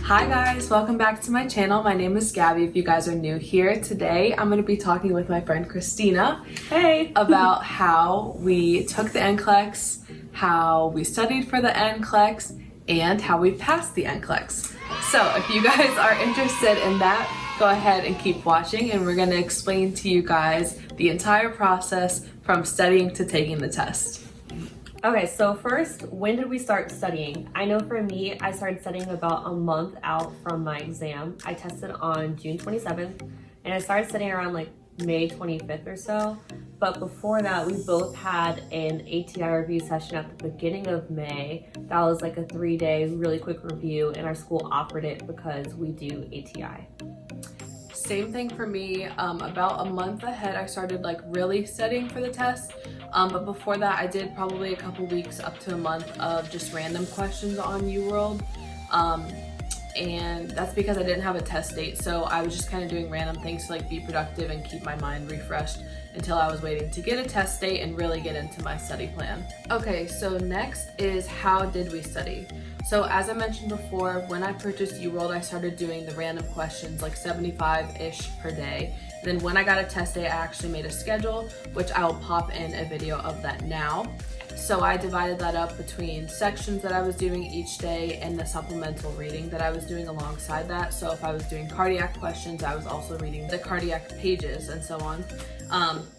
Hi guys, welcome back to my channel. My name is Gabby if you guys are new here. Today I'm going to be talking with my friend Christina about how we took the NCLEX, how we studied for the NCLEX, and how we passed the NCLEX. So if you guys are interested in that, go ahead and keep watching and we're going to explain to you guys the entire process from studying to taking the test. Okay, so first, when did we start studying? I know for me, I started studying about a month out from my exam. I tested on June 27th, and I started studying around like May 25th or so. But before that, we both had an ATI review session at the beginning of May. That was like a 3-day, really quick review, and our school offered it because we do ATI. Same thing for me. About a month ahead, I started like really studying for the test. But before that, I did probably a couple weeks up to a month of just random questions on UWorld. And that's because I didn't have a test date. So I was just kind of doing random things to like be productive and keep my mind refreshed until I was waiting to get a test date and really get into my study plan. Okay, so next is how did we study? So as I mentioned before, when I purchased UWorld, I started doing the random questions, like 75-ish per day. And then when I got a test day, I actually made a schedule, which I will pop in a video of that now. So I divided that up between sections that I was doing each day and the supplemental reading that I was doing alongside that. So if I was doing cardiac questions, I was also reading the cardiac pages and so on.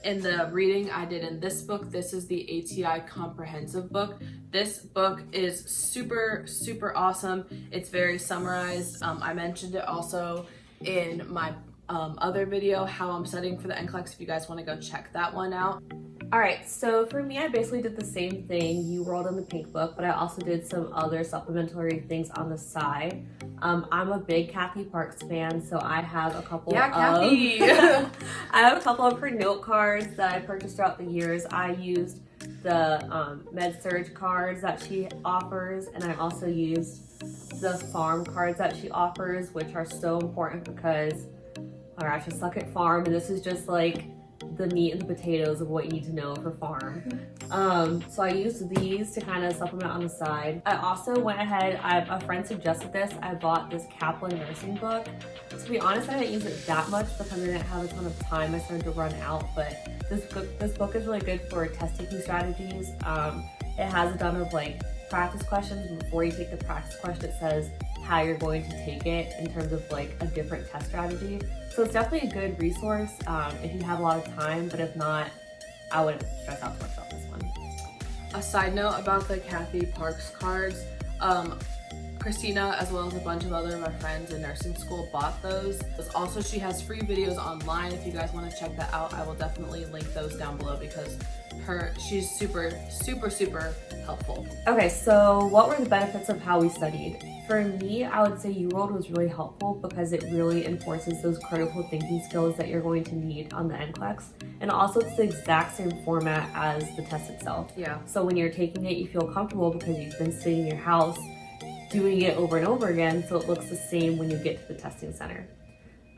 In the reading I did in this book, this is the ATI comprehensive book. This book is super awesome. It's very summarized. I mentioned it also in my other video, how I'm studying for the NCLEX, if you guys want to go check that one out. Alright, so for me, I basically did the same thing, UWorld in the pink book, but I also did some other supplementary things on the side. I'm a big Kathy Parks fan, so I have a couple Kathy! I have a couple of her note cards that I purchased throughout the years. I used the med-surg cards that she offers, and I also used the farm cards that she offers, which are so important because I actually suck at farm, and this is just like the meat and the potatoes of what you need to know for farm. So I used these to kind of supplement on the side. I also went ahead, a friend suggested this, I bought this Kaplan nursing book. To be honest, I didn't use it that much because I didn't have a ton of time. I started to run out, but this book is really good for test taking strategies. It has a ton of like practice questions, and before you take the practice question, it says how you're going to take it in terms of like a different test strategy. So it's definitely a good resource if you have a lot of time, but if not, I wouldn't stress out too much about this one. A side note about the Kathy Parks cards, Christina, as well as a bunch of other of my friends in nursing school, bought those. Also, she has free videos online. If you guys want to check that out, I will definitely link those down below because she's super helpful. Okay, so what were the benefits of how we studied? For me, I would say UWorld was really helpful because it really enforces those critical thinking skills that you're going to need on the NCLEX. And also it's the exact same format as the test itself. Yeah. So when you're taking it, you feel comfortable because you've been sitting in your house doing it over and over again, so it looks the same when you get to the testing center.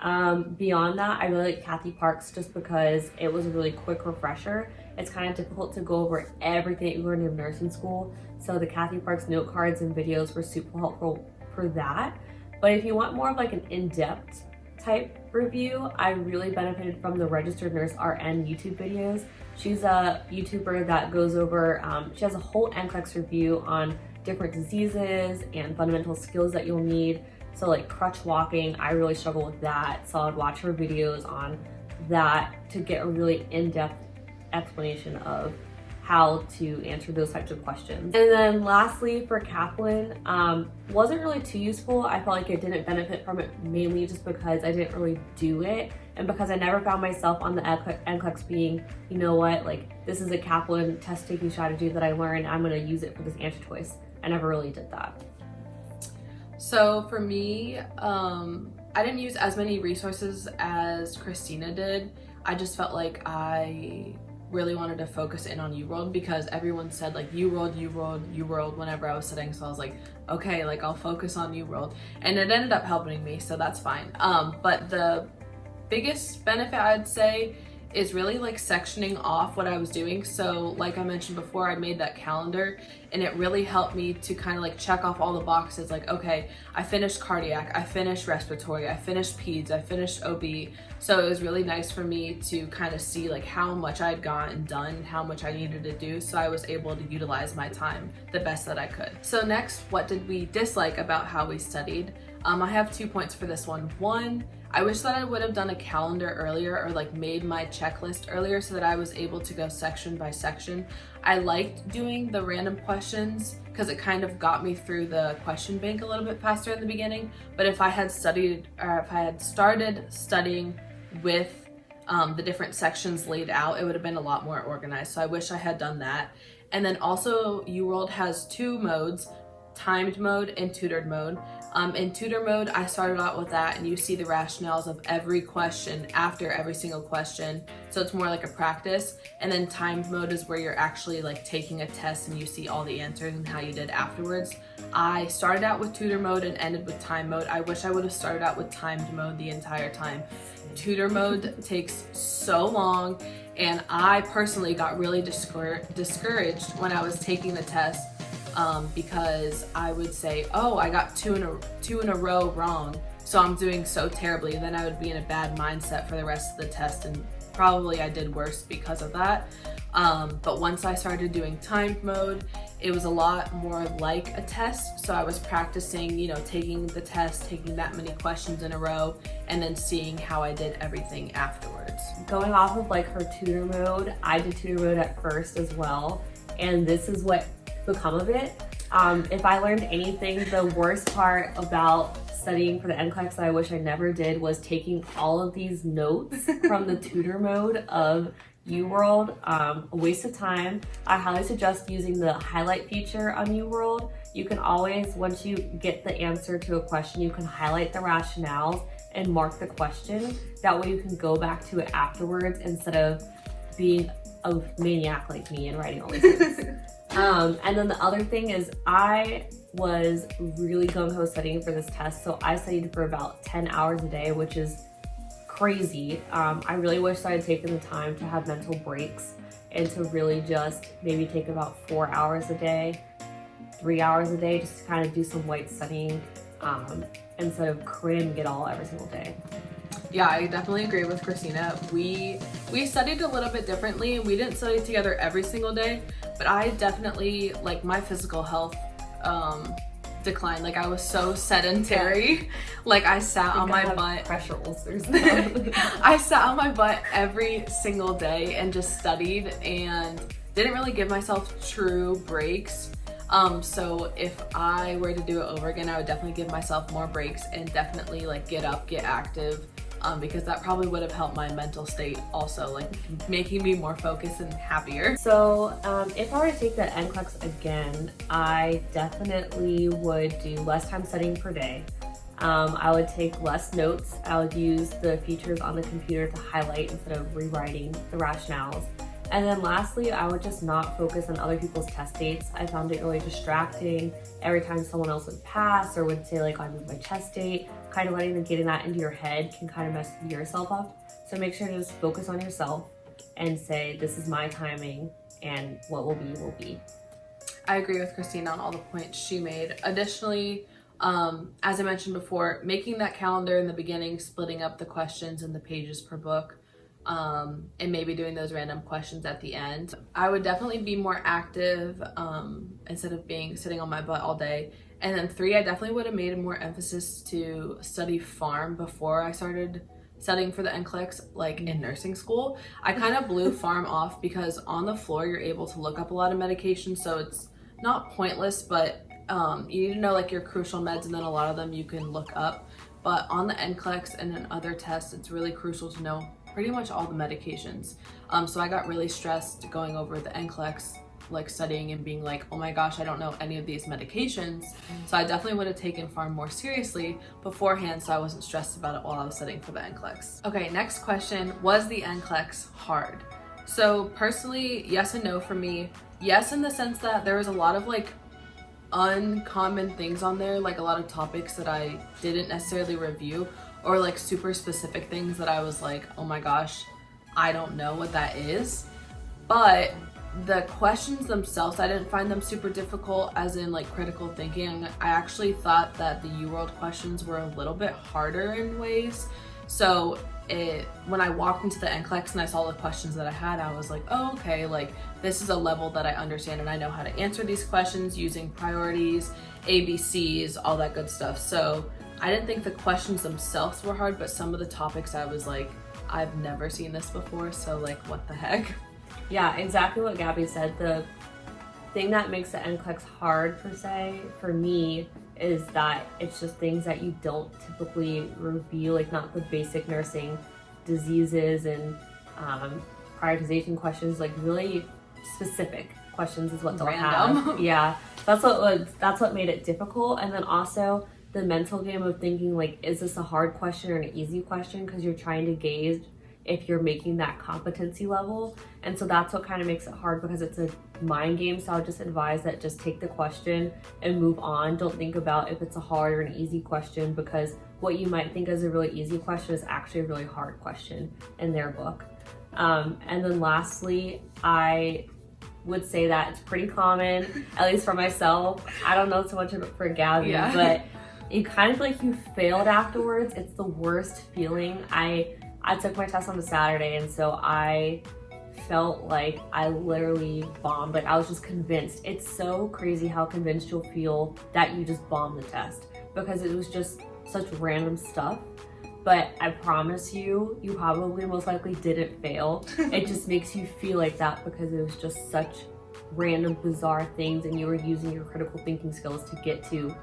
Beyond that, I really like Kathy Parks just because it was a really quick refresher. It's kind of difficult to go over everything that you learned in nursing school, so the Kathy Parks note cards and videos were super helpful for that. But if you want more of like an in-depth type review, I really benefited from the Registered Nurse RN YouTube videos. She's a YouTuber that goes over, she has a whole NCLEX review on different diseases and fundamental skills that you'll need. So like crutch walking, I really struggle with that. So I'd watch her videos on that to get a really in-depth explanation of how to answer those types of questions. And then lastly, for Kaplan, wasn't really too useful. I felt like it didn't benefit from it mainly just because I didn't really do it and because I never found myself on the NCLEX being, you know what, like this is a Kaplan test taking strategy that I learned, I'm gonna use it for this answer choice. I never really did that. So for me, I didn't use as many resources as Christina did. I just felt like I really wanted to focus in on UWorld because everyone said like UWorld whenever I was studying, so I was like, okay, like I'll focus on UWorld, and it ended up helping me, so that's fine. But the biggest benefit I'd say is really like sectioning off what I was doing. So like I mentioned before, I made that calendar and it really helped me to kind of like check off all the boxes. Like, okay, I finished cardiac, I finished respiratory, I finished peds, I finished OB. So it was really nice for me to kind of see like how much I had gotten done and how much I needed to do. So I was able to utilize my time the best that I could. So next, what did we dislike about how we studied? I have 2 points for this one. One, I wish that I would have done a calendar earlier or like made my checklist earlier so that I was able to go section by section. I liked doing the random questions because it kind of got me through the question bank a little bit faster in the beginning. But if I had studied, or if I had started studying with the different sections laid out, it would have been a lot more organized. So I wish I had done that. And then also UWorld has 2 modes, timed mode and tutored mode. In tutor mode, I started out with that, and you see the rationales of every question after every single question. So it's more like a practice. And then timed mode is where you're actually like taking a test and you see all the answers and how you did afterwards. I started out with tutor mode and ended with time mode. I wish I would have started out with timed mode the entire time. Tutor mode takes so long, and I personally got really discouraged when I was taking the test. Because I would say, oh, I got two in a row wrong, so I'm doing so terribly, and then I would be in a bad mindset for the rest of the test, and probably I did worse because of that. But once I started doing timed mode, it was a lot more like a test. So I was practicing, you know, taking the test, taking that many questions in a row, and then seeing how I did everything afterwards. Going off of like her tutor mode, I did tutor mode at first as well, and this is what become of it. If I learned anything, the worst part about studying for the NCLEX that I wish I never did was taking all of these notes from the tutor mode of UWorld. A waste of time. I highly suggest using the highlight feature on UWorld. You can always, once you get the answer to a question, you can highlight the rationales and mark the question. That way you can go back to it afterwards instead of being a maniac like me and writing all these things. And then the other thing is I was really gung-ho studying for this test. So I studied for about 10 hours a day, which is crazy. I really wish I had taken the time to have mental breaks and to really just maybe take about 4 hours a day, 3 hours a day, just to kind of do some light studying instead of cram it all every single day. Yeah, I definitely agree with Christina. We studied a little bit differently. We didn't study together every single day, but I definitely, like, my physical health declined. Like, I was so sedentary. Yeah. Like, I sat on my butt. Pressure ulcers. I sat on my butt every single day and just studied and didn't really give myself true breaks. So if I were to do it over again, I would definitely give myself more breaks and definitely like get up, get active, because that probably would have helped my mental state also, like making me more focused and happier. So if I were to take the NCLEX again, I definitely would do less time studying per day. I would take less notes. I would use the features on the computer to highlight instead of rewriting the rationales. And then lastly, I would just not focus on other people's test dates. I found it really distracting. Every time someone else would pass or would say like, I moved my test date, kind of getting that into your head can kind of mess yourself up. So make sure to just focus on yourself and say, this is my timing and what will be, will be. I agree with Christina on all the points she made. Additionally, as I mentioned before, making that calendar in the beginning, splitting up the questions and the pages per book, and maybe doing those random questions at the end. I would definitely be more active instead of sitting on my butt all day. And then 3, I definitely would have made a more emphasis to study pharm before I started studying for the NCLEX, like in nursing school. I kind of blew pharm off because on the floor you're able to look up a lot of medications, so it's not pointless, but you need to know like your crucial meds, and then a lot of them you can look up. But on the NCLEX and in other tests, it's really crucial to know pretty much all the medications. So I got really stressed going over the NCLEX, like studying and being like, oh my gosh, I don't know any of these medications. So I definitely would have taken pharm more seriously beforehand, so I wasn't stressed about it while I was studying for the NCLEX. Okay, next question, was the NCLEX hard? So personally, yes and no for me. Yes, in the sense that there was a lot of like uncommon things on there, like a lot of topics that I didn't necessarily review, or like super specific things that I was like, oh my gosh, I don't know what that is. But the questions themselves, I didn't find them super difficult, as in like critical thinking. I actually thought that the UWorld questions were a little bit harder in ways. So when I walked into the NCLEX and I saw the questions that I had, I was like, oh, okay, like this is a level that I understand and I know how to answer these questions using priorities, ABCs, all that good stuff. So I didn't think the questions themselves were hard, but some of the topics I was like, I've never seen this before, so like what the heck? Yeah, exactly what Gabby said. The thing that makes the NCLEX hard, per se, for me, is that it's just things that you don't typically review, like not the basic nursing diseases and prioritization questions, like really specific questions is what they'll have. Yeah, that's what made it difficult. And then also the mental game of thinking like, is this a hard question or an easy question? Because you're trying to gauge if you're making that competency level. And so that's what kind of makes it hard, because it's a mind game. So I would just advise that just take the question and move on. Don't think about if it's a hard or an easy question, because what you might think is a really easy question is actually a really hard question in their book. And then lastly, I would say that it's pretty common, at least for myself. I don't know so much of it for Gabby, but you kind of like you failed afterwards. It's the worst feeling. I took my test on a Saturday, and so I felt like I literally bombed. Like I was just convinced. It's so crazy how convinced you'll feel that you just bombed the test, because it was just such random stuff. But I promise you, you probably most likely didn't fail. It just makes you feel like that because it was just such random, bizarre things, and you were using your critical thinking skills to get to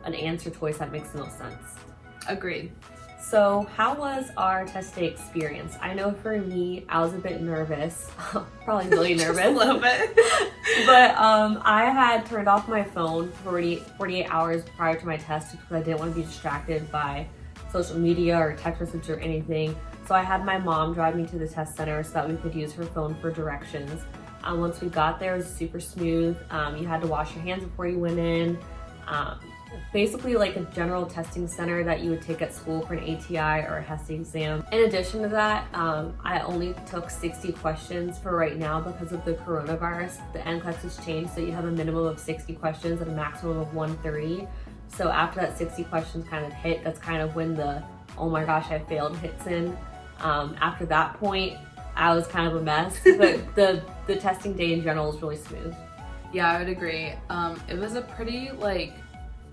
an answer choice that makes no sense. Agreed. So how was our test day experience? I know for me, I was a bit nervous, probably really nervous. Just a little bit. But I had turned off my phone 48 hours prior to my test because I didn't want to be distracted by social media or text message or anything. So I had my mom drive me to the test center so that we could use her phone for directions. Once we got there, it was super smooth. You had to wash your hands before you went in. Basically like a general testing center that you would take at school for an ATI or a HESI exam. In addition to that, I only took 60 questions for right now because of the coronavirus. The NCLEX has changed, so you have a minimum of 60 questions and a maximum of 130. So after that 60 questions kind of hit, that's kind of when the, oh my gosh, I failed hits in. After that point, I was kind of a mess, but the testing day in general is really smooth. Yeah, I would agree. It was a pretty like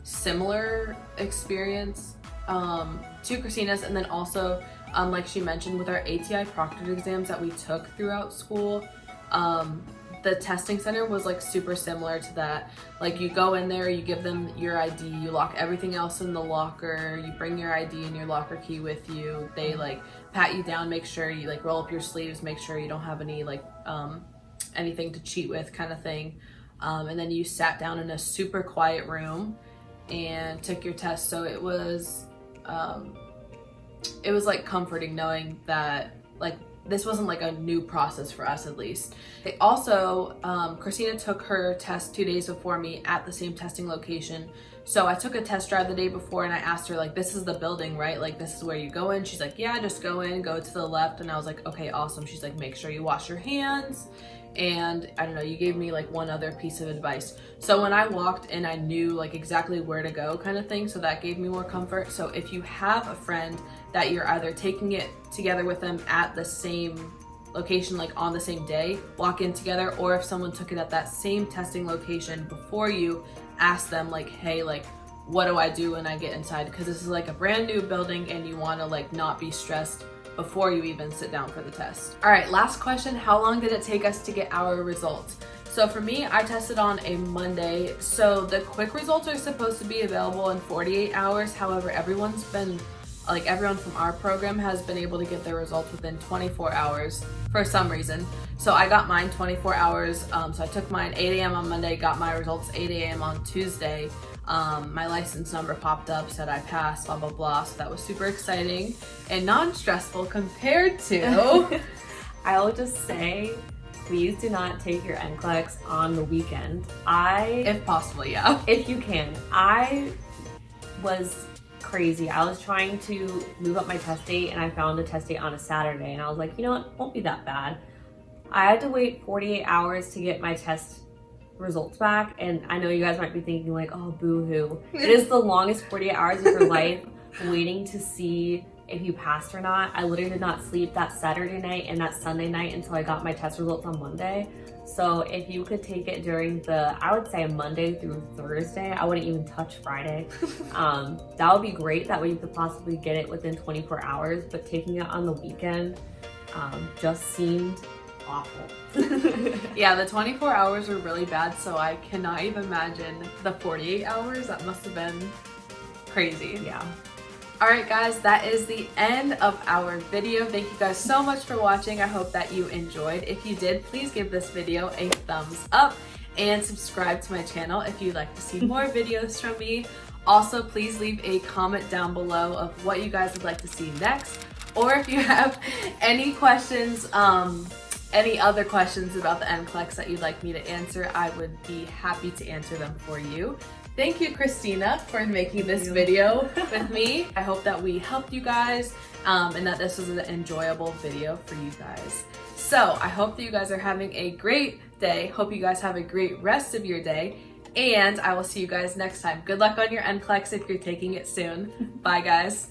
similar experience to Christina's, and then also like she mentioned with our ATI proctored exams that we took throughout school, the testing center was like super similar to that. Like you go in there, you give them your ID, you lock everything else in the locker, you bring your ID and your locker key with you. They like pat you down, make sure you like roll up your sleeves, make sure you don't have any like anything to cheat with kind of thing. And then you sat down in a super quiet room and took your test. So it was like comforting knowing that like this wasn't like a new process for us, at least. They also, Christina took her test 2 days before me at the same testing location. So I took a test drive the day before and I asked her like, this is the building, right? Like this is where you go in. She's like, yeah, just go in, go to the left. And I was like, okay, awesome. She's like, make sure you wash your hands. And I don't know, you gave me like one other piece of advice. So when I walked in, I knew like exactly where to go kind of thing. So that gave me more comfort. So if you have a friend that you're either taking it together with them at the same location, like on the same day, walk in together, or if someone took it at that same testing location before you, ask them like, hey, like, what do I do when I get inside? Because this is like a brand new building and you want to like not be stressed before you even sit down for the test. All right, last question. How long did it take us to get our results? So for me, I tested on a Monday. So the quick results are supposed to be available in 48 hours. However, everyone from our program has been able to get their results within 24 hours for some reason. So I got mine 24 hours. So I took mine 8 a.m. on Monday, got my results 8 a.m. on Tuesday. My license number popped up, said I passed, blah, blah, blah. So that was super exciting and non-stressful compared to... I will just say, please do not take your NCLEX on the weekend. If possible, yeah. If you can. I was crazy. I was trying to move up my test date and I found a test date on a Saturday and I was like, you know what, it won't be that bad. I had to wait 48 hours to get my test results back, and I know you guys might be thinking like, oh, boo-hoo. It is the longest 48 hours of your life waiting to see if you passed or not. I literally did not sleep that Saturday night and that Sunday night until I got my test results on Monday. So if you could take it during I would say Monday through Thursday, I wouldn't even touch Friday. That would be great. That way you could possibly get it within 24 hours, but taking it on the weekend just seemed awful. Yeah, the 24 hours were really bad, so I cannot even imagine the 48 hours. That must have been crazy. Yeah. Alright guys, that is the end of our video. Thank you guys so much for watching. I hope that you enjoyed. If you did, please give this video a thumbs up and subscribe to my channel if you'd like to see more videos from me. Also, please leave a comment down below of what you guys would like to see next, or if you have any questions, any other questions about the NCLEX that you'd like me to answer, I would be happy to answer them for you. Thank you, Christina, for making this video with me. I hope that we helped you guys and that this was an enjoyable video for you guys. So I hope that you guys are having a great day. Hope you guys have a great rest of your day, and I will see you guys next time. Good luck on your NCLEX if you're taking it soon. Bye, guys.